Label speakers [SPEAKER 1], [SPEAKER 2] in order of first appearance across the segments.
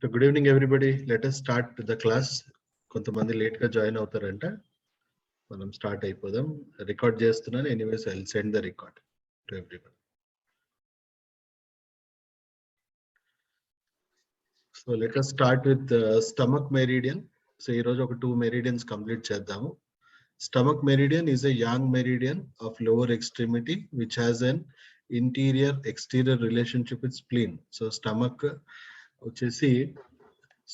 [SPEAKER 1] So good evening everybody. Let us start the class. కొంతమంది late గా join అవుతారంట. మనం start అయిపోదాం. రికార్డ్ చేస్తున్నాను. Anyways I will send the record to everyone. So let us start with stomach meridian. So ఈ రోజు ఒక 2 meridians complete చేద్దాము. Stomach meridian is a yang meridian of lower extremity which has an interior exterior relationship with spleen. So stomach వచ్చేసి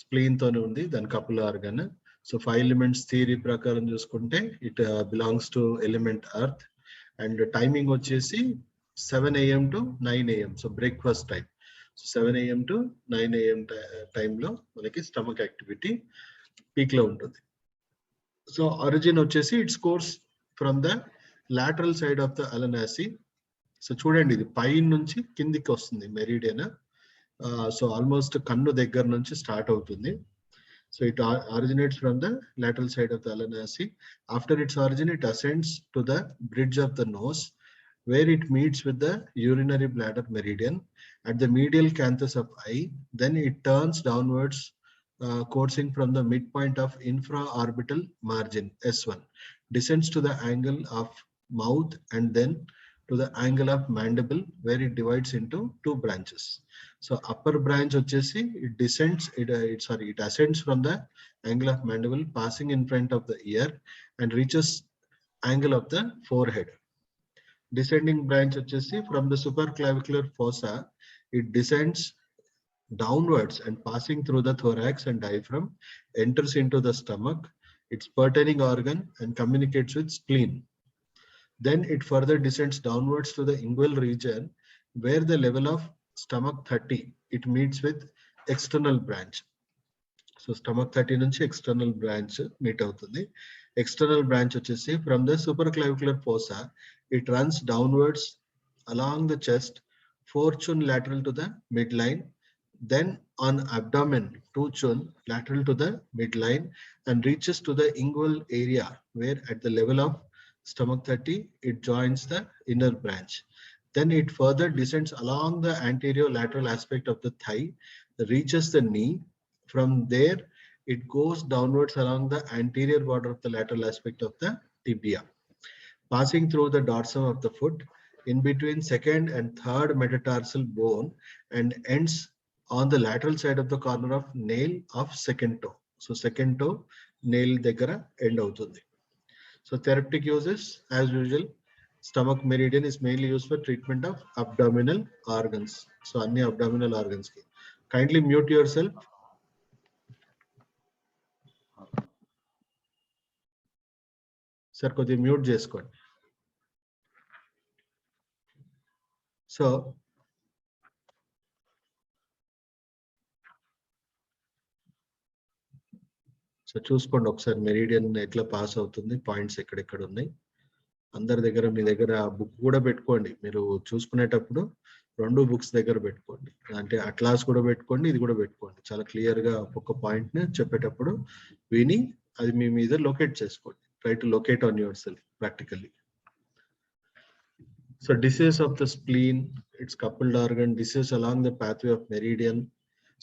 [SPEAKER 1] spleen తోనే ఉంది, దాని couple organ. So 5 elements theory ప్రకారం చూసుకుంటే it belongs to element earth. And timing వచ్చేసి 7 AM to 9 AM. So breakfast time. So 7 AM to 9 AM టైంలో మనకి stomach activity peak లో ఉంటుంది. సో ఆరిజిన్ వచ్చేసి its course from the lateral side of the ala nasi. So చూడండి, ఇది పై నుంచి కిందికి వస్తుంది మెరిడియన్. సో ఆల్మోస్ట్ కన్ను దగ్గర నుంచి స్టార్ట్ అవుతుంది. So it originates from the lateral side of the alanasi. After its origin, it ascends to the bridge of the nose, where it meets with the urinary bladder meridian at the medial canthus of eye. Then it turns downwards, coursing from the midpoint of infraorbital margin S1, descends to the angle of mouth and then to the angle of mandible, where it divides into 2 branches. So upper branch వచ్చేసి it ascends from the angle of mandible, passing in front of the ear and reaches angle of the forehead. Descending branch వచ్చేసి from the supraclavicular fossa, it descends downwards and passing through the thorax and diaphragm, enters into the stomach, its pertaining organ, and communicates with spleen. Then it further descends downwards to the inguinal region, where the level of stomach 30 it meets with external branch. So stomach 30 నుంచి external branch meet అవుతుంది. External branch వచ్చేసి from the supraclavicular fossa, it runs downwards along the chest, fortune lateral to the midline, then on abdomen 2 chun lateral to the midline, and reaches to the inguinal area, where at the level of stomach 30 it joins the inner branch. Then it further descends along the anterior lateral aspect of the thigh, reaches the knee. From there it goes downwards along the anterior border of the lateral aspect of the tibia, passing through the dorsum of the foot, in between second and third metatarsal bone, and ends on the lateral side of the corner of nail of second toe. So second toe nail దగ్గర end అవుతుంది. So therapeutic uses, as usual, stomach meridian is mainly used for treatment of abdominal organs. So any abdominal organs ki. Kindly mute yourself. Sir, kodhi mute cheskondi. So చూసుకోండి ఒకసారి meridian ఎట్లా pass అవుతుంది, points ఎక్కడెక్కడ ఉన్నాయి. అందరి దగ్గర మీ దగ్గర book కూడా పెట్టుకోండి. మీరు చూసుకునేటప్పుడు 2 బుక్స్ దగ్గర పెట్టుకోండి. అంటే అట్లాస్ కూడా పెట్టుకోండి, ఇది కూడా పెట్టుకోండి. చాలా క్లియర్ గా ఒక్కొక్క పాయింట్ ని చెప్పేటప్పుడు విని అది మీ మీద లొకేట్ చేసుకోండి. Try to locate on your self practically. So disease of the spleen, its coupled organ, disease along the pathway of meridian.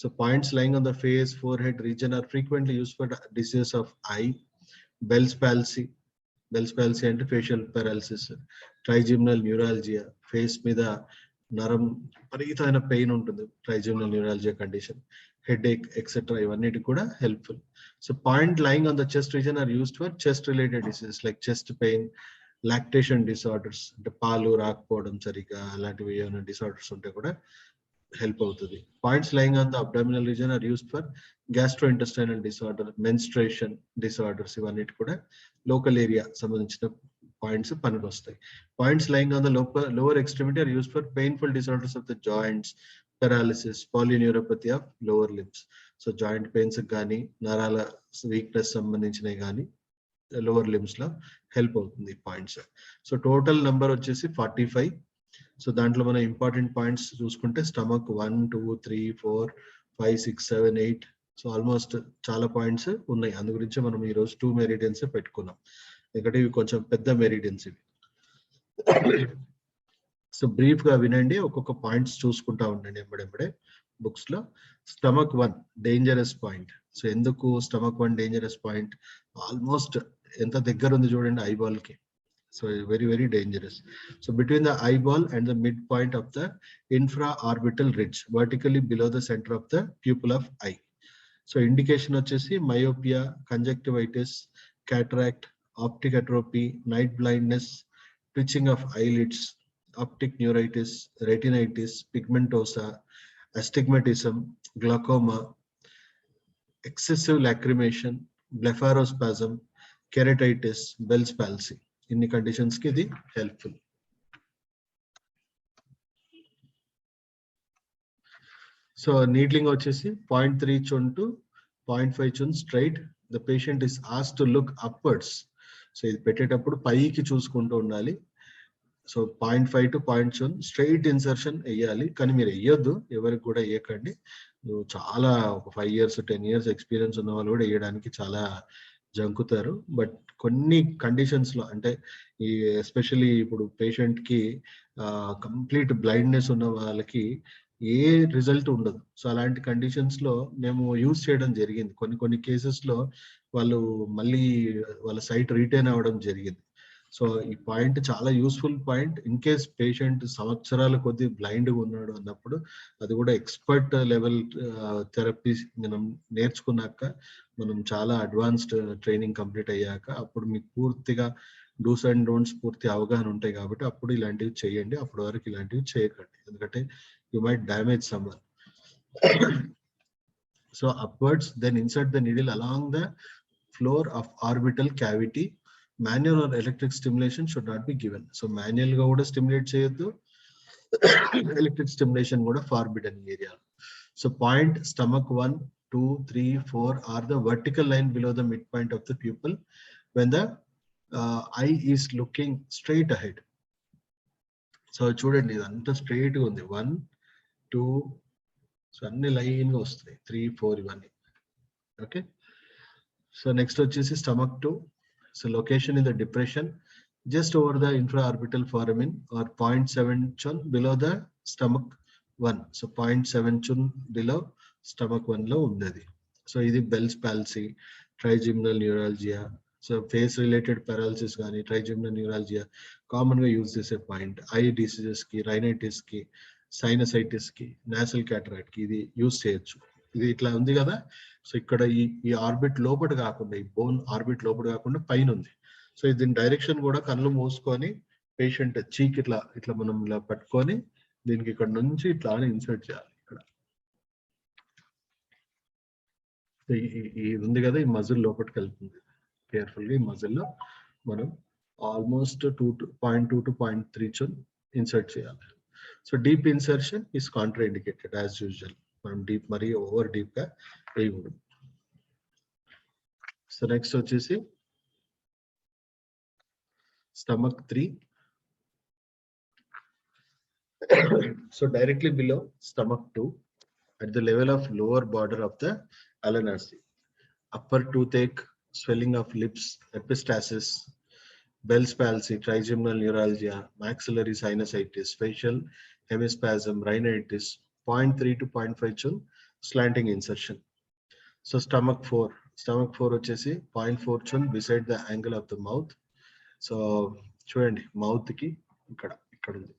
[SPEAKER 1] So points lying on the face, forehead region are frequently used for disease of eye. Bell's palsy and facial paralysis, trigeminal neuralgia, face మీద నరం పరిగెతమైన pain ఉంటుంది, trigeminal neuralgia condition, headache, etc. ఇవన్నిటి కూడా helpful. So point lying on the chest region are used for chest related diseases like chest pain, lactation disorders, అంటే పాలు రాకపోవడం సరిగా అలాంటివి ఏమైనా డిసార్డర్స్ ఉంటే కూడా హెల్ప్ అవుతుంది. Points lying on the abdominal region are used for gastrointestinal disorder, menstruation disorders, ఇవన్నిటి కూడా లోకల్ ఏరియా సంబంధించిన పాయింట్స్ పనికి వస్తాయి. Points lying on the lower extremity are used for painful disorders of the joints, paralysis, polyneuropathy of lower limbs. So joint pains కానీ నరాల weakness సంబంధించినవి కానీ lower limbs లో హెల్ప్ అవుతుంది పాయింట్స్. సో టోటల్ నెంబర్ వచ్చేసి 45. So దాంట్లో మనం important points చూసుకుంటే స్టమక్ 1, 2, 3, 4, 5, 6, 7, 8. సో ఆల్మోస్ట్ చాలా పాయింట్స్ ఉన్నాయి. అందు గురించి మనం ఈరోజు 2 మెరిడియన్స్ పెట్టుకున్నాం, ఎందుకంటే ఇవి కొంచెం పెద్ద మెరిడియన్స్ ఇవి. సో బ్రీఫ్ గా వినండి, ఒక్కొక్క పాయింట్స్ చూసుకుంటా ఉండండి ఎంబడెంబడే. books lo stomach 1 dangerous point. So enduku stomach 1 dangerous point, almost enta deggara undi chudandi eyeball ki. So very, very dangerous. So between the eyeball and the midpoint of the infraorbital ridge, vertically below the center of the pupil of eye. So indication వచ్చేసి myopia, conjunctivitis, cataract, optic atrophy, night blindness, twitching of eyelids, optic neuritis, retinitis pigmentosa, astigmatism, glaucoma, excessive lacrimation, blepharospasm, keratitis, Bell's palsy. ఇన్ని conditions కి ఇది helpful. So needling వచ్చేసి 0.3 chun to 0.5 chun straight. The patient is asked to look upwards. So ఇది పెట్టేటప్పుడు పైకి చూసుకుంటూ ఉండాలి. So 0.5 to 0.1 chun straight insertion వేయాలి, కానీ మీరు వేయొద్దు, ఎవరికి కూడా వేయకండి. చాలా ఒక 5 years 10 years ఎక్స్పీరియన్స్ ఉన్న వాళ్ళు కూడా వేయడానికి చాలా జంకుతారు. బట్ కొన్ని కండిషన్స్ లో, అంటే ఈ ఎస్పెషల్లీ ఇప్పుడు పేషెంట్ కి కంప్లీట్ బ్లైండ్నెస్ ఉన్న వాళ్ళకి ఏ రిజల్ట్ ఉండదు. సో అలాంటి కండిషన్స్ లో మేము యూజ్ చేయడం జరిగింది. కొన్ని కేసెస్ లో వాళ్ళు మళ్ళీ వాళ్ళ సైట్ రీటైన్ అవ్వడం జరిగింది. సో ఈ పాయింట్ చాలా useful point. In case patient సంవత్సరాల కొద్ది బ్లైండ్ గా ఉన్నాడు అన్నప్పుడు, అది కూడా ఎక్స్పర్ట్ లెవెల్ థెరపీ మనం నేర్చుకున్నాక, మనం చాలా అడ్వాన్స్డ్ ట్రైనింగ్ కంప్లీట్ అయ్యాక, అప్పుడు మీకు పూర్తిగా డూస్ అండ్ డోంట్స్ పూర్తి అవగాహన ఉంటాయి. కాబట్టి అప్పుడు ఇలాంటివి చేయండి, అప్పటి వరకు ఇలాంటివి చేయకండి, ఎందుకంటే you might damage someone. So upwards, then insert the needle along the floor of orbital cavity. Manual or electric stimulation should not be given. So manual గా కూడా స్టిమ్యులేట్ చేయొద్దు, ఎలక్ట్రిక్ స్టిమ్యులేషన్ కూడా forbidden area. So point stomach 1, 2, 3, 4 are the vertical line below the midpoint of the pupil when the eye is looking straight ahead. So చూడండి, ఇదంతా straight గా ఉంది. 1, 2, so అన్ని line గా వస్తాయి. 3, 4 ఇవన్నీ. ఓకే. సో నెక్స్ట్ వచ్చేసి stomach 2. So location in the depression just over the infraorbital foramen or 0.7 chun below the stomach 1. So 0.7 chun below stomach 1 లో ఉంది. సో ఇది Bell's palsy, trigeminal neuralgia. So face related paralysis కానీ trigeminal neuralgia common గా use చేసే point. I diseases కి, rhinitis కి, sinusitis కి, nasal cataract కి ఇది యూజ్ చేయొచ్చు. ఇది ఇట్లా ఉంది కదా. సో ఇక్కడ ఈ ఆర్బిట్ లోపల కాకుండా, ఈ బోన్ ఆర్బిట్ లోపల కాకుండా పైన ఉంది. సో దీని డైరెక్షన్ కూడా కళ్ళు మూసుకొని పేషెంట్ చీక్ ఇట్లా మనం ఇలా పట్టుకొని దీనికి ఇక్కడ నుంచి ఇట్లా ఇన్సర్ట్ చేయాలి. ఇక్కడ ఇది ఉంది కదా, ఈ మజిల్ లోపలికి వెళ్తుంది. కేర్ఫుల్ గా ఈ మజిల్ లో మనం ఆల్మోస్ట్ 0.2 to 0.3 chun ఇన్సర్ట్ చేయాలి. So deep insertion is Contra indicated as usual. మనం డీప్ మరి ఓవర్ డీప్ గా వేయకూడదు. సో నెక్స్ట్ వచ్చేసి stomach 3. So directly below stomach 2, at the level of lower border of the ulnar, upper toothache, swelling of lips, epistaxis, Bell's palsy, trigeminal neuralgia, maxillary sinusitis, facial hemispasm, rhinitis, 0.3 to 0.5 chun slanting insertion. So stomach 4. Stomach 4 వచ్చేసి 0.4 chun beside the angle of the mouth. So చూడండి, mouth కి ఇక్కడ ఉంది.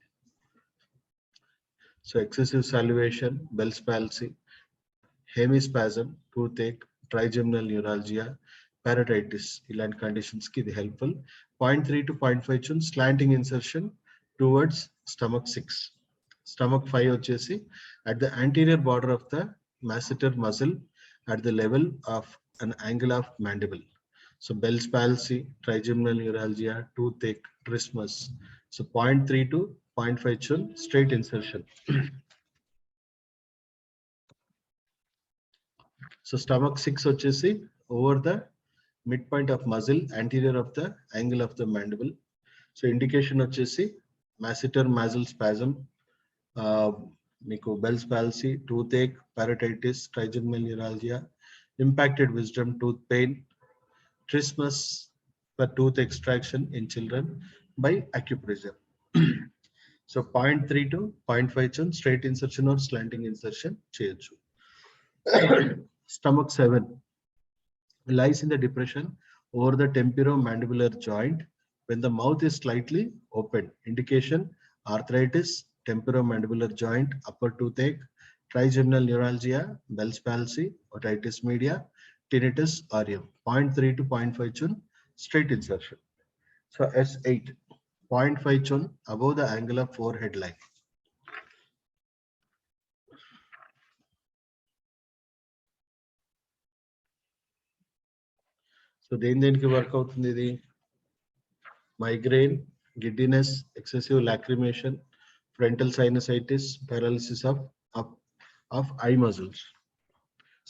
[SPEAKER 1] So excessive salivation, Bell's palsy, hemispasm, toothache, trigeminal neuralgia, parotitis, ఇలాంటి conditions కి ఇది helpful. 0.3 to 0.5 chun slanting insertion towards stomach 6. Stomach 5 వచ్చేసి at the anterior border of the masseter muscle at the level of an angle of mandible. So Bell's palsy, trigeminal neuralgia, toothache, trismus. So 0.3 to 0.5 chun straight insertion. So stomach 6 వచ్చేసి over the midpoint of muzzle, anterior of the angle of the mandible. So indication వచ్చేసి masseter muscle spasm, మీకు Bell's palsy, toothache, paratitis, trigeminal neuralgia, impacted wisdom, tooth pain, trismus for tooth extraction in children by acupressure. So 0.3 to 0.5 chun straight insertion or slanting insertion cheyochu. Stomach 7 lies in the depression over the temporomandibular joint when the mouth is slightly open. Indication: arthritis, temporomandibular joint, upper toothache, trigeminal neuralgia, Bell's palsy, otitis media, tinnitus, REM. 0.3 to 0.5 chun straight insertion. So S8, 0.5 chun above the angle of forehead line. So దేనికి work అవుతుంది ఇది? Migraine, giddiness, excessive lacrimation, frontal sinusitis, paralysis of eye muscles.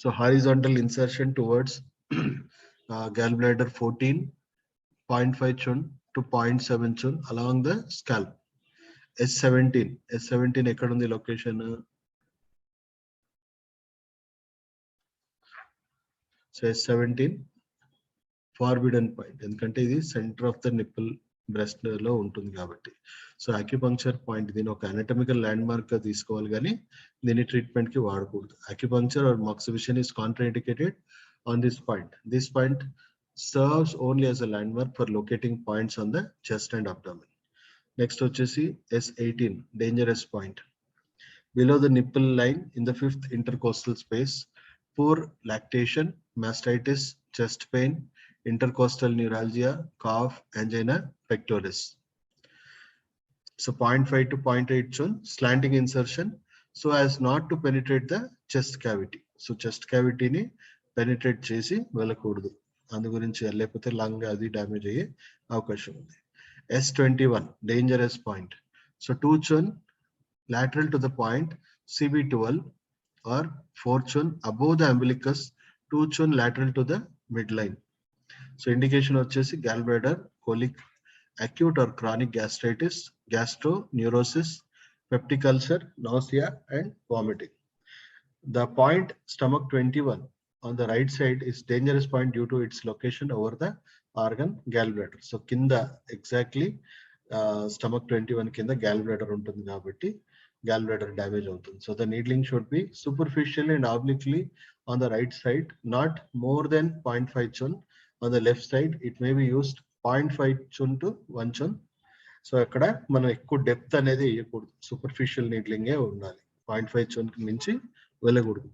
[SPEAKER 1] So horizontal insertion towards gallbladder 14, 0.5 chun to 0.7 chun along the scalp. S17 ఎక్కడ ఉంది location? So S17 forbidden point, ఎందుకంటే ఇది centre of the nipple breast లో ఉంటుంది కాబట్టి. So acupuncture point దీని ఒక anatomical land mark గా తీసుకోవాలి, కానీ దీన్ని ట్రీట్మెంట్ కి వాడకూడదు. Acupuncture or moxibustion is contraindicated on this point. This point serves only as a landmark for locating points on the chest and abdomen. Next వచ్చేసి S18 dangerous point. Below the nipple line in the 5th intercostal space, poor lactation, mastitis, chest pain, intercostal neuralgia, cough, angina pectoris. So 0.5 to 0.8 chun slanting insertion so as not to penetrate the chest cavity. So chest cavity ni penetrate chesi velakudadu. Andu gurinchi వెళ్ళకపోతే lung అది damage అయ్యే అవకాశం ఉంది. S21 dangerous point. So 2 chun lateral to the point CB12 or 4 chun above the umbilicus, 2 chun lateral to the midline. So indication వచ్చేసి gallbladder, colic, acute or chronic gastritis, gastroneurosis, peptic ulcer, nausea and vomiting. The point stomach 21 on the right side is dangerous point due to its location over the organ gallbladder. So కింద exactly stomach 21 కింద gallbladder ఉంటుంది కాబట్టి gallbladder damage అవుతుంది. So the needling should be superficially and obliquely on the right side, not more than 0.5 chun. On the left side, it may be used 0.5 chun to 1 chun. So అక్కడ మనం ఎక్కువ depth అనేది వేయకూడదు, superficial needling ఉండాలి, 0.5 chun నుంచి వెళ్ళకూడదు.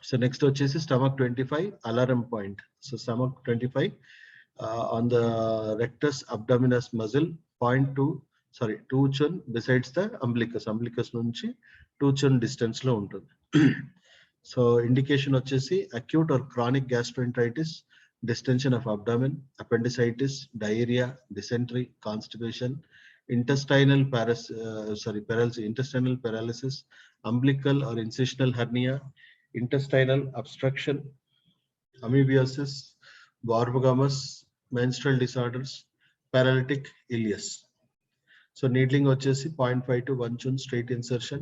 [SPEAKER 1] So next వచ్చేసి stomach 25 alarm point. So stomach 25 on the rectus abdominis muscle 2 chun besides the umbilicus నుంచి 2 chun distance లో ఉంటుంది. సో ఇండికేషన్ వచ్చేసి acute or chronic gastroenteritis, distension of abdomen, appendicitis, diarrhea, dysentery, constipation, intestinal paralysis, umbilical or incisional hernia, intestinal obstruction, amoebiasis, borbogamous, menstrual disorders, paralytic ileus. So needling వచ్చేసి 0.5 to 1 chun straight insertion.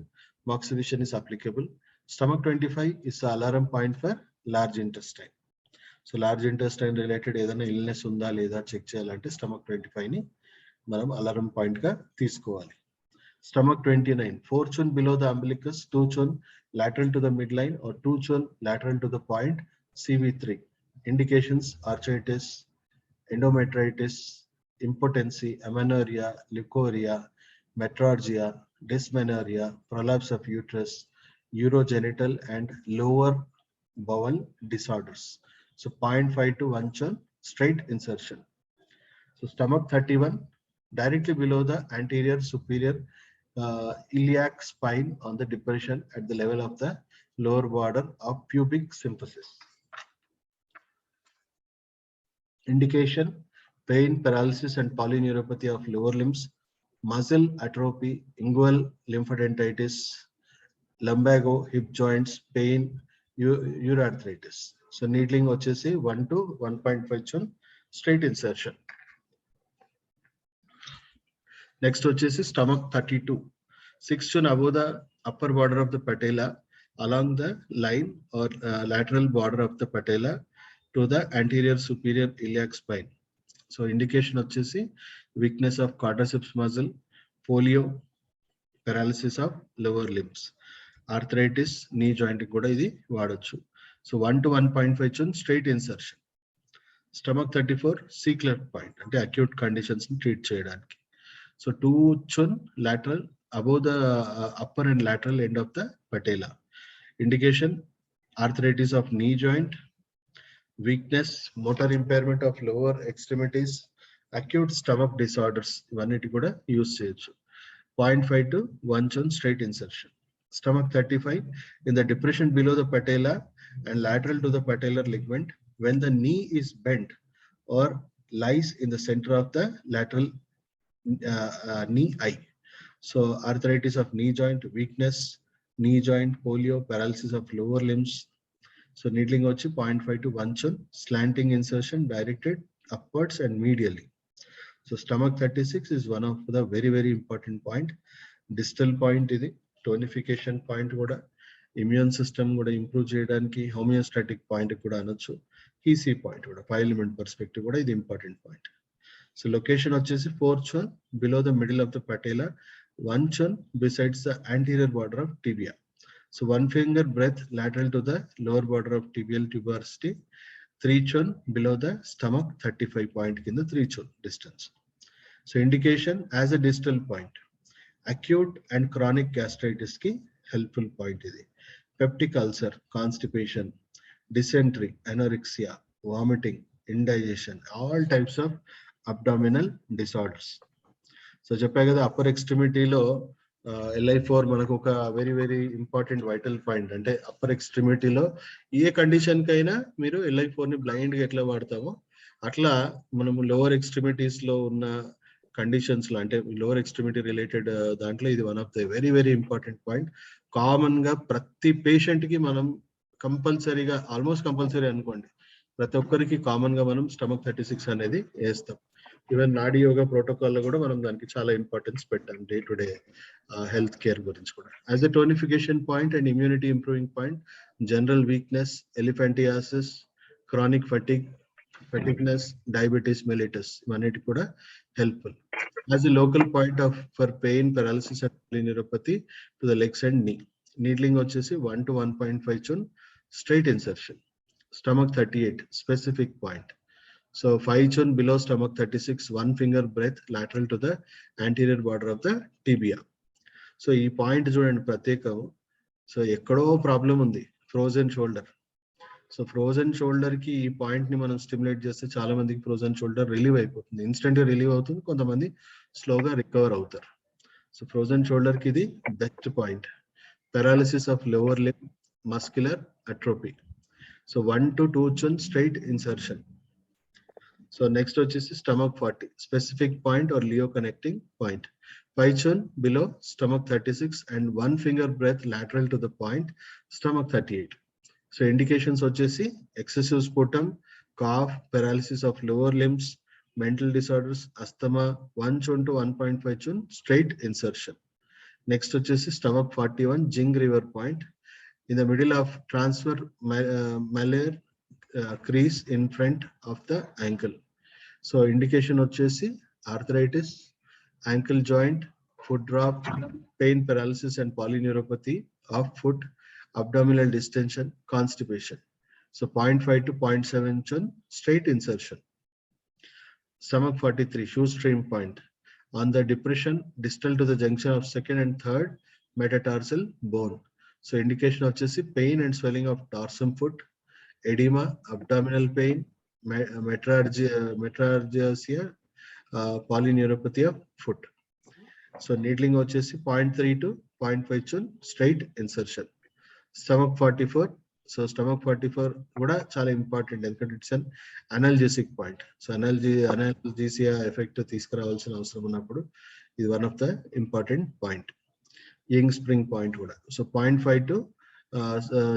[SPEAKER 1] Moxibustion is applicable. Stomach 25 is the alarm point for large intestine. So large intestine related ఏదైనా illness ఉందా లేదా check చేయాలంటే stomach 25 ని మనం alarm point గా తీసుకోవాలి. Stomach 29, 4 chun below the umbilicus, 2 chun lateral to the midline or 2 chun lateral to the point CV3. Indications: arthritis, endometritis, impotency, amenorrhea, leukorrhea, metrorrhea, dysmenorrhea, prolapse of uterus, urogenital and lower bowel disorders. So 0.5 to 1 chun straight insertion. So stomach 31, directly below the anterior superior iliac spine on the depression at the level of the lower border of pubic symphysis. Indication: pain, paralysis and polyneuropathy of lower limbs, muscle atrophy, inguinal lymphadenitis, lumbago, hip joints, pain, urarthritis. So needling వచ్చేసి 1 to 1.5 chun straight insertion. Next వచ్చేసి stomach 32, 6 chun above the upper border of the patella along the line or lateral border of the patella to the anterior superior iliac spine. So indication వచ్చేసి weakness of quadriceps muscle, polio, paralysis of lower limbs, arthritis, knee joint kuda idi vadochu. So 1 to 1.5 chun straight insertion. Stomach 34 C cleft point ante acute conditions ni treat cheyadaniki. So 2 chun lateral above the upper and lateral end of the patella. Indication arthritis of knee joint, weakness, motor impairment of lower extremities, acute stomach disorders ఇవన్నిటి కూడా use చేయొచ్చు. 0.5 to 1 chun straight insertion. Stomach 35 in the depression below the patella and lateral to the patellar ligament when the knee is bent or lies in the center of the lateral knee eye. So arthritis of knee joint, weakness, knee joint, polio, paralysis of lower limbs. So needling వచ్చి 0.5 to 1 chun, slanting insertion directed upwards and medially. So stomach 36 is one of the very important point. Distal point ఇది tonification point కూడా, immune system కూడా improve చేయడానికి homeostatic point కూడా అనొచ్చు. EC point కూడా 5 element perspective కూడా ఇది important point. So location వచ్చేసి 4 chun below the middle of the patella, 1 chun besides the anterior border of tibia. So 1 finger breadth lateral to the lower border of tibial tuberosity, 3 chun below the stomach 35 point కింద 3 chun distance. So indication as a distal point. Acute and chronic gastritis ki helpful point idi. Peptic ulcer, constipation, dysentery, anorexia, vomiting, indigestion, all types of abdominal disorders. So చెప్పా కదా upper ఎక్స్ట్రిమిటీలో LI4 మనకు ఒక very important vital point. అంటే upper ఎక్స్ట్రిమిటీలో ఏ condition కైనా మీరు LI4 ని blind గా ఎట్లా వాడతామో అట్లా మనము లోవర్ ఎక్స్ట్రిమిటీస్ లో ఉన్న కండిషన్స్ లో, అంటే లోవర్ ఎక్స్ట్రిమిటీ రిలేటెడ్ దాంట్లో ఇది one of the very important point. Common గా ప్రతి పేషెంట్ కి మనం కంపల్సరీగా, ఆల్మోస్ట్ కంపల్సరీ అనుకోండి, ప్రతి ఒక్కరికి కామన్ గా మనం స్టమక్ 36 అనేది వేస్తాం. ఈవెన్ నాడీ యోగా ప్రోటోకాల్ లో కూడా మనం దానికి చాలా ఇంపార్టెన్స్ పెట్టాం day to day health care గురించి కూడా. As a tonification point and immunity improving point, general weakness, elephantiasis, chronic fatigueness, diabetes mellitus ఇవన్నిటి కూడా helpful. As a local point of for pain, paralysis and polyneuropathy to the legs and knee. Needling వచ్చేసి 1 to 1.5 chun straight insertion. Stomach 38 specific point. So 5 chun below stomach 36, 1 finger breadth lateral to the anterior border of the tibia. So ఈ point చూడండి ప్రత్యేకం. So ఎక్కడో problem ఉంది, frozen shoulder. So frozen shoulder కి ఈ point ని మనం stimulate చేస్తే చాలా మందికి ఫ్రోజన్ షోల్డర్ రిలీవ్ అయిపోతుంది, ఇన్స్టెంట్ గా రిలీవ్ అవుతుంది, కొంతమంది స్లోగా రికవర్ అవుతారు. సో ఫ్రోజన్ షోల్డర్ కి ఇది best point. Paralysis of lower limb, muscular atrophy. So 1 to 2 chun straight insertion. So next వచ్చేసి stomach 40 specific point or Leo connecting point. 5 chun below stomach 36 and 1 finger breadth lateral to the point stomach 38. So indications వచ్చేసి excessive sputum, cough, paralysis of lower limbs, mental disorders, asthma. 1 chun to 1.5 chun straight insertion. Next వచ్చేసి stomach 41 jing river point in the middle of transfer malar crease in front of the ankle. So indication వచ్చేసి arthritis, ankle joint, foot drop, pain, paralysis and polyneuropathy of foot, abdominal distension, constipation. So 0.5 to 0.7 chun straight insertion. Stomach 43 shoestring point on the depression distal to the junction of second and third metatarsal bone. So indication వచ్చేసి pain and swelling of dorsum foot, edema, abdominal pain, metrorrhagia, polyneuropathy of foot. So needling వచ్చేసి 0.3 to 0.5 chun straight insertion. Stomach 44. So stomach 44 కూడా చాలా important, ఎందుకంటే it's an analgesic point. So analgesia effect తీసుకురావాల్సిన అవసరం ఉన్నప్పుడు ఇది one of the important point. Yang spring point కూడా. So 0.5 to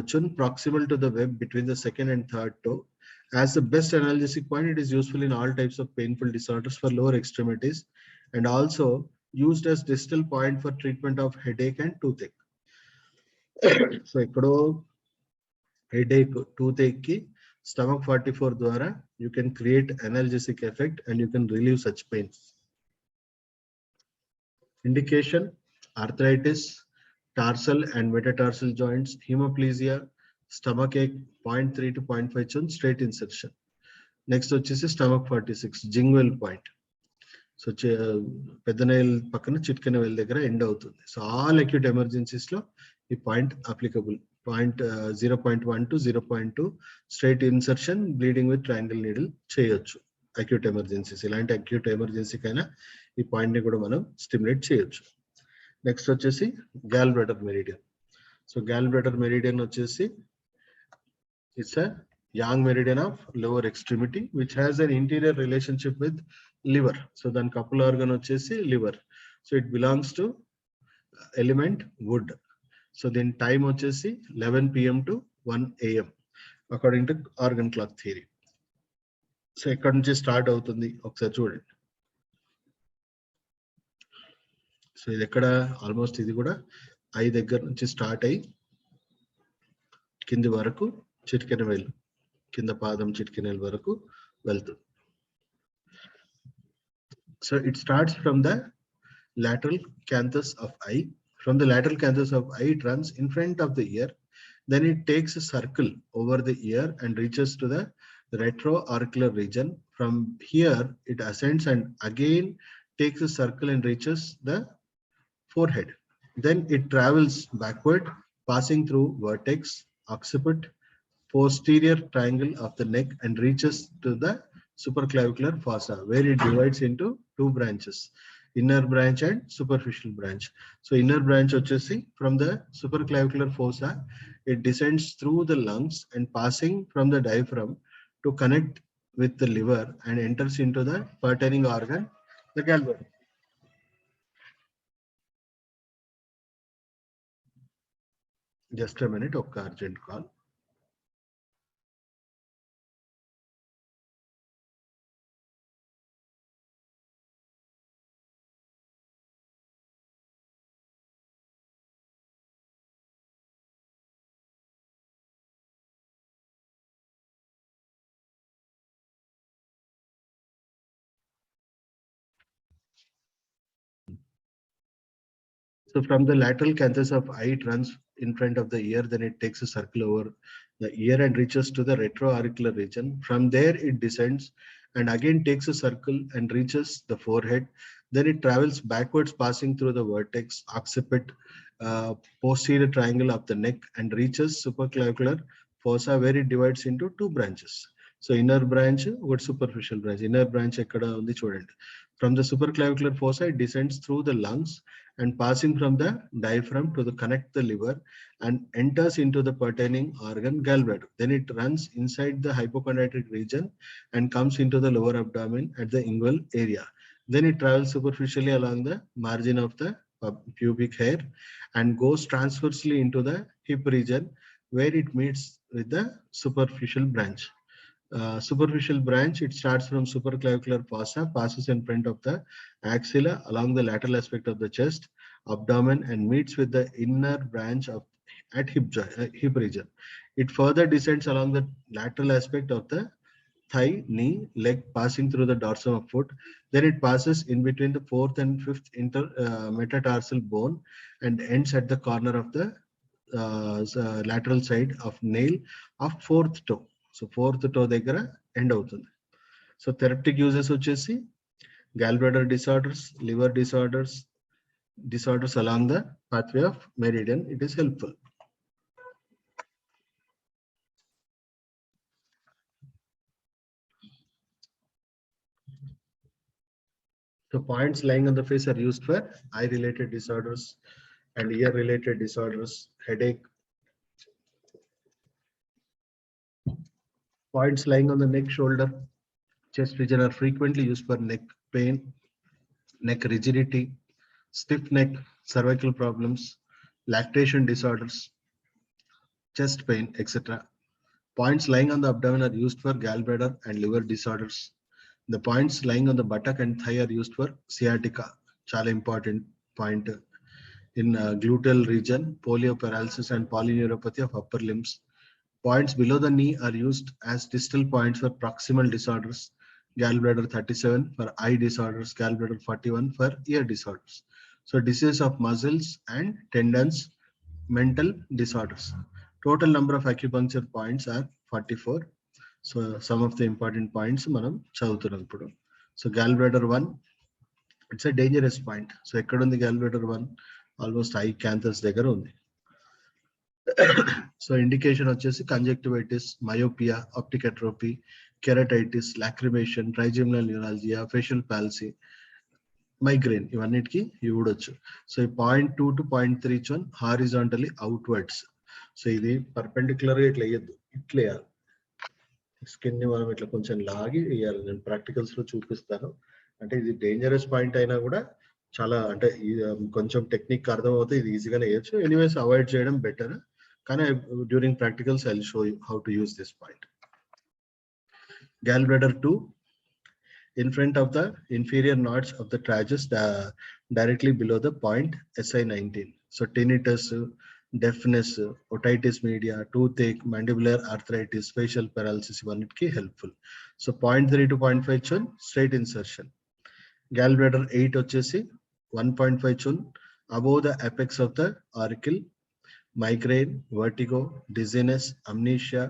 [SPEAKER 1] chun proximal to the web between the second and third toe. As the best analgesic point, it is useful in all types of painful disorders for lower extremities and also used as distal point for treatment of headache and toothache. So ఎక్కడో headache, toothache ki stomach 44 ద్వారా you can create analgesic effect and you can relieve such pains. Indication: arthritis, tarsal and metatarsal joints, hemiplegia, stomach ache, 0.3 to 0.5 chun, straight insertion. Next వచ్చేసి stomach 46, gingival point. So పెద్దనైల్ పక్కన చిట్కెన వేల్ దగ్గర end అవుతుంది. So all acute emergencies లో ఈ point applicable. Point 0.1 to 0.2 straight insertion bleeding with triangle needle చేయొచ్చు acute emergencies. ఇలాంటి acute ఎమర్జెన్సీకైనా ఈ పాయింట్ ని కూడా మనం స్టిమ్యులేట్ చేయొచ్చు. నెక్స్ట్ వచ్చేసి gallbladder meridian. So gallbladder meridian వచ్చేసి it's a yang meridian of lower extremity which has an interior relationship with liver. So then couple organ వచ్చేసి liver. So it belongs to element wood. So then time వచ్చేసి 11 PM to 1 AM according to organ clock theory. So ఎక్కడి నుంచి start అవుతుంది ఒకసారి చూడండి. So ఇది ఎక్కడ almost ఇది కూడా ఐ దగ్గర నుంచి స్టార్ట్ అయ్యి కింది వరకు చిటికెన వేలు, కింద పాదం చిటికెన వరకు వెళ్తుంది. So it starts from the lateral canthus of eye. From the lateral canthus of eye, it runs in front of the ear. Then it takes a circle over the ear and reaches to the retroauricular region. From here, it ascends and again takes a circle and reaches the forehead. Then it travels backward, passing through vertex, occiput, posterior triangle of the neck and reaches to the supraclavicular fossa, where it divides into two branches, inner branch and superficial branch. So inner branch వచ్చేసి from the supraclavicular fossa, it descends through the lungs and passing from the diaphragm to connect with the liver and enters into the pertaining organ, the gallbladder. Just a minute, ఒక urgent call. So from the lateral canthus of eye, it runs in front of the ear, then it takes a circle over the ear and reaches to the retroauricular region. From there, it descends and again takes a circle and reaches the forehead. Then it travels backwards, passing through the vertex, occiput, posterior triangle of the neck and reaches supraclavicular fossa, where it divides into two branches. So inner branch, what superficial branch? Inner branch ekkada undi chudandi. From the supraclavicular fossa, it descends through the lungs and passing from the diaphragm to the connect the liver and enters into the pertaining organ, gallbladder. Then it runs inside the hypochondriatic region and comes into the lower abdomen at the inguinal area. Then it travels superficially along the margin of the pubic hair and goes transversely into the hip region, where it meets with the superficial branch. Superficial branch, it starts from supraclavicular fossa, passes in front of the axilla along the lateral aspect of the chest, abdomen, and meets with the inner branch of at hip region. It further descends along the lateral aspect of the thigh, knee, leg, passing through the dorsum of foot. Then it passes in between the fourth and fifth metatarsal bone and ends at the corner of the lateral side of nail of fourth toe. So fourth toe దగ్గర end అవుతుంది. So therapeutic uses వచ్చేసి gallbladder disorders, liver disorders along the pathway of meridian, it is helpful. So points lying on the face are used for eye related disorders and ear related disorders, headache. Points lying on the neck, shoulder, chest region are frequently used for neck pain, neck rigidity, stiff neck, cervical problems, lactation disorders, chest pain, etc. Points lying on the abdomen are used for gallbladder and liver disorders. The points lying on the buttock and thigh are used for sciatica, chala important point, in gluteal region, polio paralysis and polyneuropathy of upper limbs. Points below the knee are used as distal points for proximal disorders, gallbladder 37 for eye disorders, gallbladder 41 for ear disorders. So disease of muscles and tendons, mental disorders. Total number of acupuncture points are 44. So some of the important points మనం చదువుతున్నాం ఇప్పుడు. So gallbladder 1, it's a dangerous point. So ఎక్కడ ఉంది gallbladder 1? Almost I canthus దగ్గర ఉంది. So indication వచ్చేసి conjunctivitis, myopia, optic atrophy, keratitis, lacrimation, trigeminal neuralgia, facial palsy, migraine, ఇవన్నిటికి ఇవ్వడొచ్చు. సో ఈ 0.2 to 0.3 చొన్ హారిజాంటలీ అవుట్వర్డ్స్. సో ఇది పర్పెండిక్యులర్ గా ఇట్లా వేయద్దు, ఇట్లా వేయాలి. స్కిన్ ని మనం ఇట్లా కొంచెం లాగి వేయాలి. నేను ప్రాక్టికల్స్ లో చూపిస్తాను. అంటే ఇది డేంజరస్ పాయింట్ అయినా కూడా చాలా అంటే కొంచెం టెక్నిక్ అర్థమవుతే ఇది ఈజీగానే వేయచ్చు. ఎనీవేస్ అవాయిడ్ చేయడం బెటర్. కానీ during practicals I will show you how to use this point. Gallbladder 2, in front of the inferior nodes of the tragus, directly below the point SI19. So tinnitus, deafness, otitis media, toothache, mandibular arthritis, facial paralysis, ఇవన్నిటికి helpful. So 0.3 to 0.5 chun straight insertion. Gallbladder 8 వచ్చేసి 1.5 chun above the apex of the auricle, migraine, vertigo, dizziness, amnesia,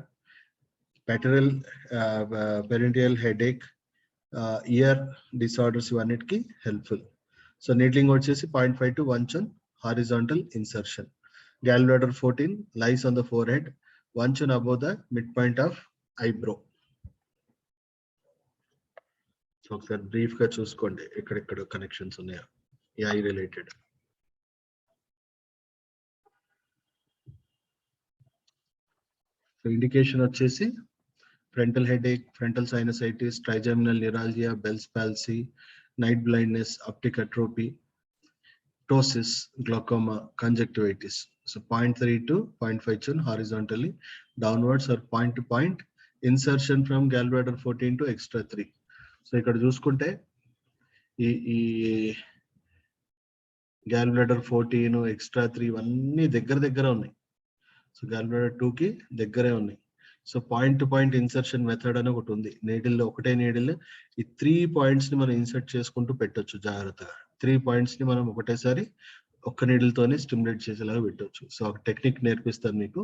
[SPEAKER 1] perennial headache, ear disorders, ఇవన్నిటికి helpful. So needling వచ్చేసి 0.5 to 1 chun horizontal insertion. Gallbladder 14 lies on the forehead, 1 chun above the midpoint of eyebrow. So ఒకసారి brief గా చూసుకోండి ఎక్కడెక్కడ connections ఉన్నాయో ఈ I related. So indication వచ్చేసి frontal headache, frontal sinusitis, trigeminal neuralgia, Bell's palsy, night blindness, optic atrophy, ptosis, glaucoma, conjunctivitis. So 0.3 to 0.5 chun horizontally downwards or point to point insertion from gallbladder 14 to extra 3. So ఇక్కడ చూసుకుంటే ఈ gallbladder 14 extra 3 ఇవన్నీ దగ్గర ఉన్నాయి. So gallbladder 2 కి దగ్గరే ఉన్నాయి. So point to point insertion method అని ఒకటి ఉంది. నీడిల్లో ఒకటే నీడిల్ ఈ 3 పాయింట్స్ ని మనం ఇన్సర్ట్ చేసుకుంటూ పెట్టొచ్చు జాగ్రత్తగా. 3 పాయింట్స్ ని మనం ఒకటేసారి ఒక్క నీడిల్ తోనే స్టిమ్యులేట్ చేసేలాగా పెట్టొచ్చు. సో ఒక టెక్నిక్ నేర్పిస్తాను మీకు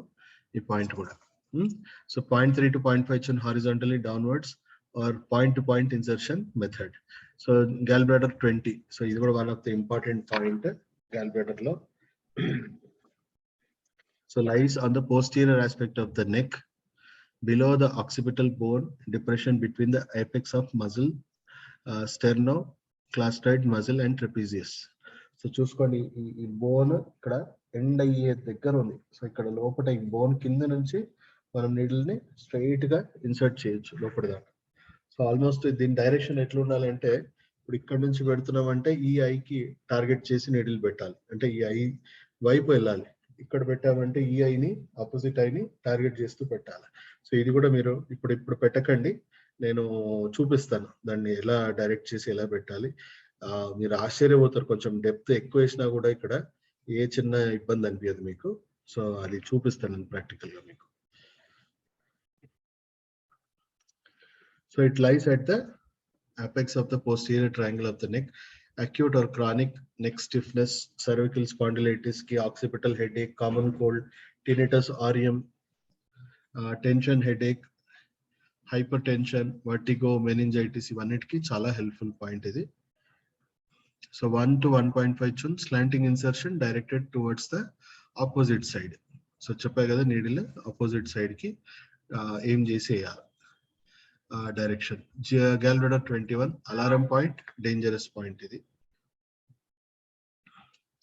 [SPEAKER 1] ఈ పాయింట్ కూడా. So 0.3 to 0.5 chun horizontally downwards or point to point insertion method. So gallbladder 20. So ఇది కూడా one of the important point gallbladder లో. So lies on the posterior aspect of the neck, below the occipital bone, depression between the apex of muscle, sternocleidomastoid muscle and trapezius. So చూసుకోండి ఈ bone ఇక్కడ end అయ్యే దగ్గర ఉంది. So ఇక్కడ లోపల ఈ బోన్ కింద నుంచి మనం నీడిల్ ని స్ట్రైట్ గా ఇన్సర్ట్ చేయొచ్చు లోపల దాకా. సో ఆల్మోస్ట్ దీని డైరెక్షన్ ఎట్లా ఉండాలంటే ఇప్పుడు ఇక్కడ నుంచి పెడుతున్నాం అంటే ఈ ఐకి టార్గెట్ చేసి నీడిల్ పెట్టాలి. అంటే ఈ ఐ వైపు వెళ్ళాలి. ఇక్కడ పెట్టామంటే ఈ ఐని ఆపోజిట్ ఐని టార్గెట్ చేస్తూ పెట్టాలి. సో ఇది కూడా మీరు ఇప్పుడు పెట్టకండి, నేను చూపిస్తాను దాన్ని ఎలా డైరెక్ట్ చేసి ఎలా పెట్టాలి. మీరు ఆశ్చర్యపోతారు, కొంచెం డెప్త్ ఎక్కువ వేసినా కూడా ఇక్కడ ఏ చిన్న ఇబ్బంది అనిపించదు మీకు. సో అది చూపిస్తాను నేను ప్రాక్టికల్ గా మీకు. So it lies at the apex of the posterior triangle of the neck. Acute or chronic neck stiffness, cervical spondylitis, occipital headache, common cold, tinnitus, REM, tension headache, hypertension, vertigo, meningitis, ఇవన్నిటికి చాలా helpful point ఇది. So 1 to 1.5 chun slanting insertion directed towards the opposite side. So చెప్పా కదా needle opposite side కి ఏం చేసి వేయాలి direction. gallbladder 21 alarm point, dangerous point ఇది.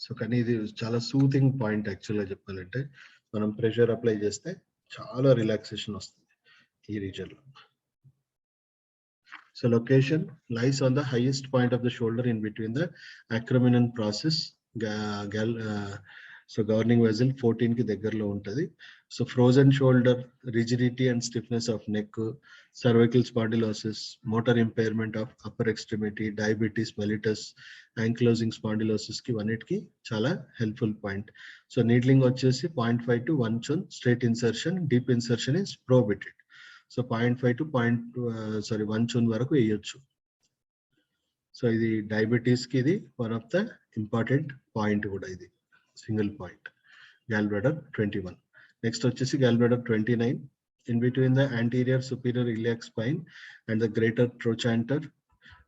[SPEAKER 1] సో కానీ ఇది చాలా సూతింగ్ పాయింట్ యాక్చువల్ గా చెప్పాలంటే. మనం ప్రెషర్ అప్లై చేస్తే చాలా రిలాక్సేషన్ వస్తుంది ఈ రీజన్ లో. So location lies on the highest point of the shoulder in between the acromion process. So governing vessel 14 కి దగ్గరలో ఉంటది. So frozen shoulder, rigidity and stiffness of neck, cervical spondylosis, motor impairment of upper extremity, diabetes mellitus, ankylosing spondylosis కి వన్నిటికి చాలా helpful point. So needling వచ్చేసి 0.5 to 1 chun straight insertion, deep insertion is prohibited. So 0.5 to 1 chun వరకు వేయొచ్చు. So ఇది diabetes కి ఇది one of the important point కూడా, ఇది సింగిల్ పాయింట్. gallbladder 21. Next వచ్చేసి gallbladder 29. In between the anterior superior iliac spine and the greater trochanter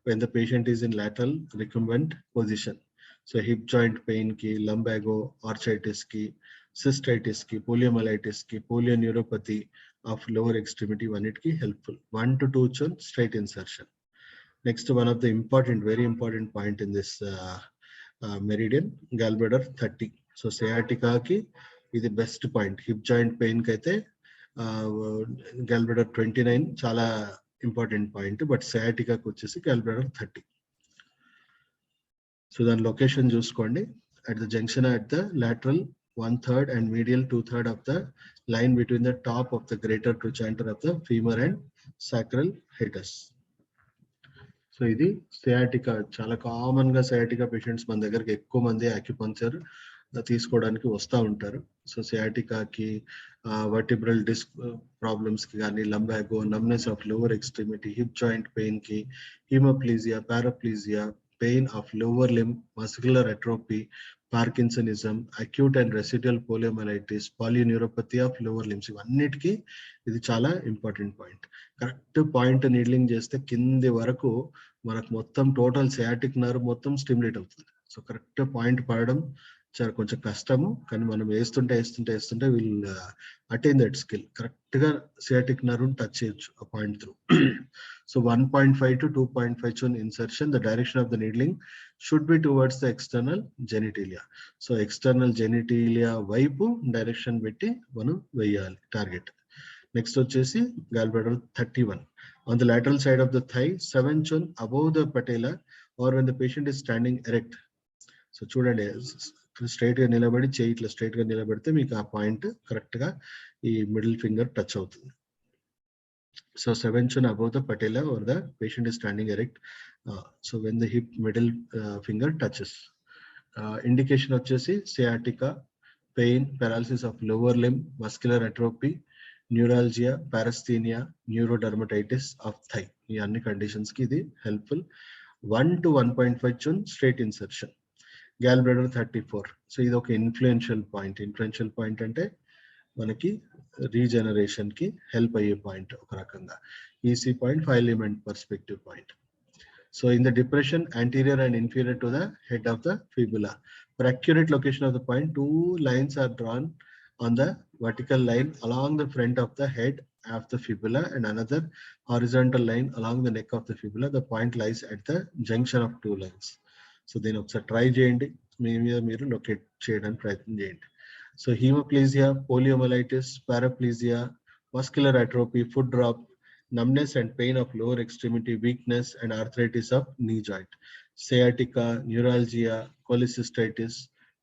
[SPEAKER 1] when the patient is in lateral recumbent position. So hip joint pain ki, lumbago, arthritis ki, cystitis ki, poliomyelitis ki, polyneuropathy of lower extremity one it ki helpful. 1 to 2 chun straight insertion. Next, one of the important, very important point in this meridian, gallbladder 30. So sciatica ki ఇది best point. Hip joint pain కి అయితే gallbladder 29 చాలా important point, but సయాటికాకి వచ్చేసి gallbladder 30. So దాని location చూసుకోండి. At the junction at the lateral 1/3 and medial 2/3 of the line between the top of the greater trochanter of the femur and sacral hiatus. So ఇది sciatica. చాలా common గా sciatica patients మన దగ్గరికి ఎక్కువ మంది acupuncture తీసుకోవడానికి వస్తూ ఉంటారు. సో సయాటికాకి, వర్టిబ్రల్ డిస్క్ ప్రాబ్లమ్స్ కి కానీ, lumbago, numbness of lower extremity, hip joint pain కి, hemiplegia, paraplegia, pain of lower limb, muscular atrophy, Parkinsonism, acute and residual poliomyelitis, polyneuropathy of lower limbs, ఇవన్నిటికీ ఇది చాలా important point. Correct point needling చేస్తే కింది వరకు మనకు మొత్తం టోటల్ సయాటిక్ నర్వ్ మొత్తం స్టిమ్యులేట్ అవుతుంది. సో కరెక్ట్ పాయింట్ పడడం చాలా కొంచెం కష్టము, కానీ మనం వేస్తుంటే will attain that skill. Correct గా సియాటిక్ నర్వ్ టచ్ చేయొచ్చు ఆ point through. So 1.5 to 2.5 chun insertion. The direction of the needling should be towards the external genitalia. So external genitalia వైపు డైరెక్షన్ పెట్టి మనం వేయాలి టార్గెట్. నెక్స్ట్ వచ్చేసి gallbladder 31. On the lateral side of the thigh, 7 chun above the patella or when the patient is standing erect. So చూడండి, straight గా నిలబడి చేయి ఇట్లా స్ట్రైట్ గా నిలబడితే మీకు ఆ పాయింట్ కరెక్ట్ గా ఈ మిడిల్ ఫింగర్ టచ్ అవుతుంది. So 7 chun above the patella or the patient is standing erect. So when the hip middle finger touches. Indication వచ్చేసి sciatica, pain, paralysis of lower limb, muscular atrophy, neuralgia, parasthenia, neurodermatitis of thigh. ఈ అన్ని conditions కి ఇది helpful. 1 to 1.5 chun straight insertion. gallbladder 34. So ఇది ఒక influential point. Influential point అంటే మనకి regeneration కి హెల్ప్ అయ్యే పాయింట్ ఒక రకంగా. EC point, 5 element perspective point. So in the depression anterior and inferior to the head of the fibula. For accurate location of the point, 2 lines are drawn on the vertical line along the front of the head of the fibula and another horizontal line along the neck of the fibula. The point lies at the junction of 2 lines. So దీన్ని ఒకసారి try చేయండి, మీ మీద మీరు locate చేయడానికి ప్రయత్నం చేయండి. So hemiplegia, poliomyelitis, paraplegia, muscular atrophy, foot drop, numbness and pain of lower extremity, weakness and arthritis of knee joint, sciatica, neuralgia, cholecystitis,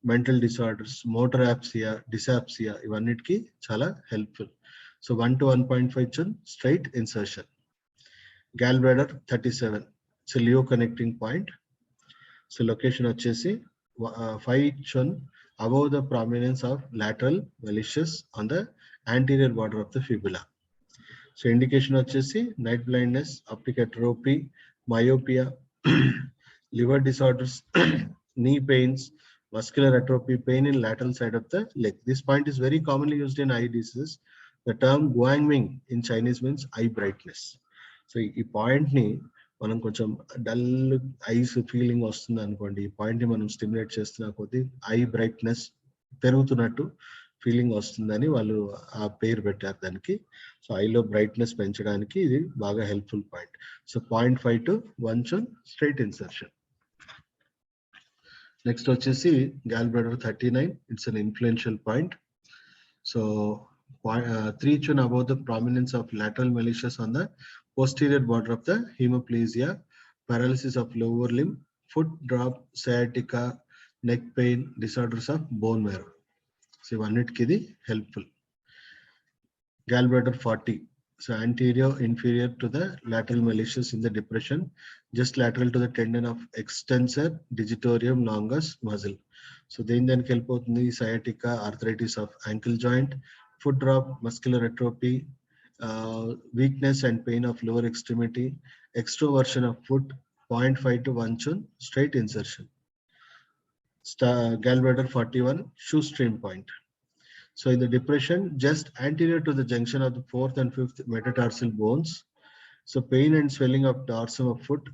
[SPEAKER 1] mental disorders, motor apsia, dysapsia, ఇవన్నిటికీ చాలా helpful. So 1 to 1.5 chun straight insertion. gallbladder 37. So Leo connecting point. So location వచ్చేసి 5 chun above the prominence of lateral malleus on the anterior border of the fibula. So indication వచ్చేసి night blindness, optic atrophy, myopia, liver disorders, knee pains, muscular atrophy, pain in lateral side of the leg. This point is very commonly used in eye diseases. The term guangming in Chinese means eye brightness. So ఈ point ని మనం కొంచెం dull ice feeling వస్తుంది అనుకోండి, ఈ point ని మనం stimulate చేస్తున్న కొద్దీ ఐ బ్రైట్నెస్ పెరుగుతున్నట్టు ఫీలింగ్ వస్తుందని వాళ్ళు ఆ పేరు పెట్టారు దానికి. సో ఐలో బ్రైట్నెస్ పెంచడానికి ఇది బాగా helpful point. So 0.5 to 1 chun straight insertion. Next వచ్చేసి gallbladder 39. It's an influential point. So 3 chun above the prominence of lateral malleus on the posterior border of the hemiplegia, paralysis of lower limb, foot drop, sciatica, neck pain, disorders of bone marrow. So ఇవన్నిటికి ఇది helpful. gallbladder 40. So anterior inferior to the lateral malleus in the depression, just lateral to the tendon of extensor digitorum longus muscle. So దానికి help అవుతుంది sciatica, arthritis of ankle joint, foot drop, muscular atrophy, weakness and pain of lower extremity, extroversion of foot, 0.5 to 1 chun, straight insertion. Gallbladder 41, shoestring point. So in the depression, just anterior to the junction of the 4th and 5th metatarsal bones. So pain and swelling of dorsum of foot,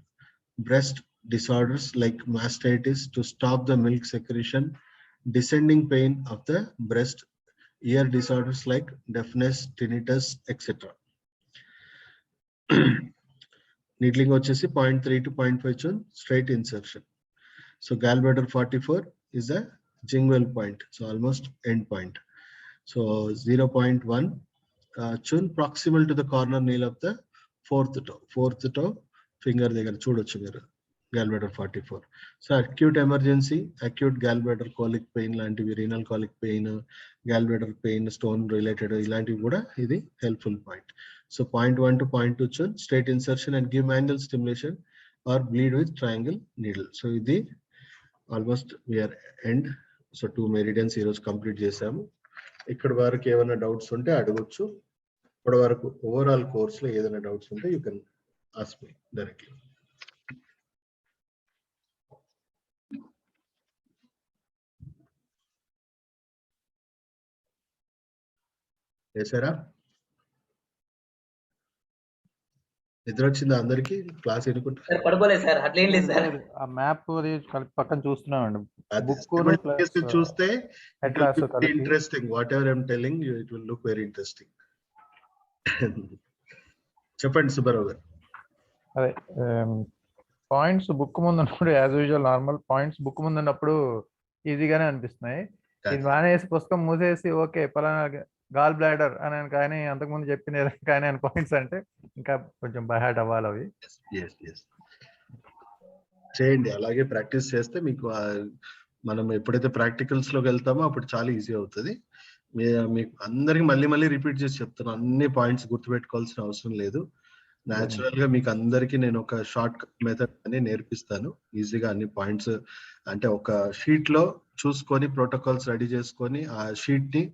[SPEAKER 1] breast disorders like mastitis to stop the milk secretion, descending pain of the breast, ear disorders like deafness, tinnitus, etc. Needling వచ్చేసి 0.3 to 0.5 chun, straight insertion. So gallbladder 44 is a Jingwell point, so almost end point. So 0.1 chun proximal to the corner nail of the fourth toe finger దగ్గర చూడొచ్చు మీరు gallbladder 44. So acute emergency, acute gallbladder colic pain లాంటివి, renal colic pain, gallbladder pain, stone related ఇలాంటివి కూడా ఇది helpful point. So 0.1 to 0.2 chun, straight insertion and give manual stimulation or bleed with triangle needle. So ఇది almost we are end. So 2 meridians ఈ రోజు complete చేసాము. ఇక్కడ వరకు ఏమైనా డౌట్స్ ఉంటే అడగొచ్చు. ఇప్పటి వరకు ఓవరాల్ కోర్సులో ఏదైనా డౌట్స్ ఉంటే you can ask me directly. చేశారా? నిద్ర వచ్చిందా అందరికి? క్లాస్ ఎన్నుకుంటారు?
[SPEAKER 2] పడుకోలేదు సార్, అట్లేం లేదు సార్.
[SPEAKER 3] ఆ మ్యాప్ పక్కన చూస్తున్నామండి.
[SPEAKER 1] చూస్తే interesting. What ever I'm telling you, it will look very interesting. చెప్పండి సుబ్బారావు గారు.
[SPEAKER 3] అదే పాయింట్స్ బుక్ ముందు ఉన్నప్పుడు as usual normal points book ముందు ఉన్నప్పుడు ఈజీగానే అనిపిస్తున్నాయి. ఇది మానేసి పుస్తకం మూసేసి ఓకే పలానా గాల్ బ్లాడర్ అని కానీ అంతకుముందు చెప్పిన కానీ అని పాయింట్స్ అంటే ఇంకా కొంచెం బైహార్ట్ అవ్వాలి అవి.
[SPEAKER 1] చేయండి, అలాగే ప్రాక్టీస్ చేస్తే మీకు మనం ఎప్పుడైతే ప్రాక్టికల్స్ లోకి వెళ్తామో అప్పుడు చాలా ఈజీ అవుతుంది. మీకు అందరికి మళ్ళీ మళ్ళీ రిపీట్ చేసి చెప్తాను, అన్ని పాయింట్స్ గుర్తుపెట్టుకోవాల్సిన అవసరం లేదు. న్యాచురల్ గా మీకు అందరికి నేను ఒక షార్ట్ కట్ మెథడ్ అని నేర్పిస్తాను. ఈజీగా అన్ని పాయింట్స్ అంటే ఒక షీట్ లో చూసుకొని ప్రోటోకాల్స్ రెడీ చేసుకొని ఆ షీట్ ని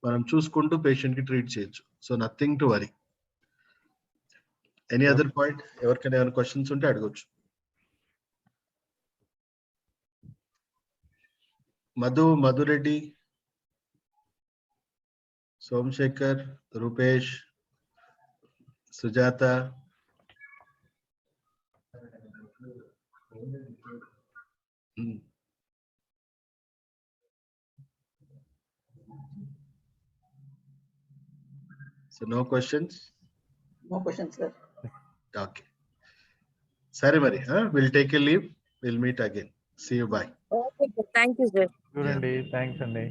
[SPEAKER 1] మనం చూసుకుంటూ పేషెంట్ కి ట్రీట్ చేయొచ్చు. So nothing to worry. Any other point? ఎవరికైనా ఏమైనా క్వశ్చన్స్ ఉంటే అడగొచ్చు. Madhu Reddy, Somashekar, Rupesh, Sujatha, So no questions?
[SPEAKER 2] No questions, sir.
[SPEAKER 1] Okay. Sare Mari, we'll take a leave. We'll meet again. See you. Bye.
[SPEAKER 4] Okay, thank you, sir.
[SPEAKER 3] చూడండి, thanks అండి.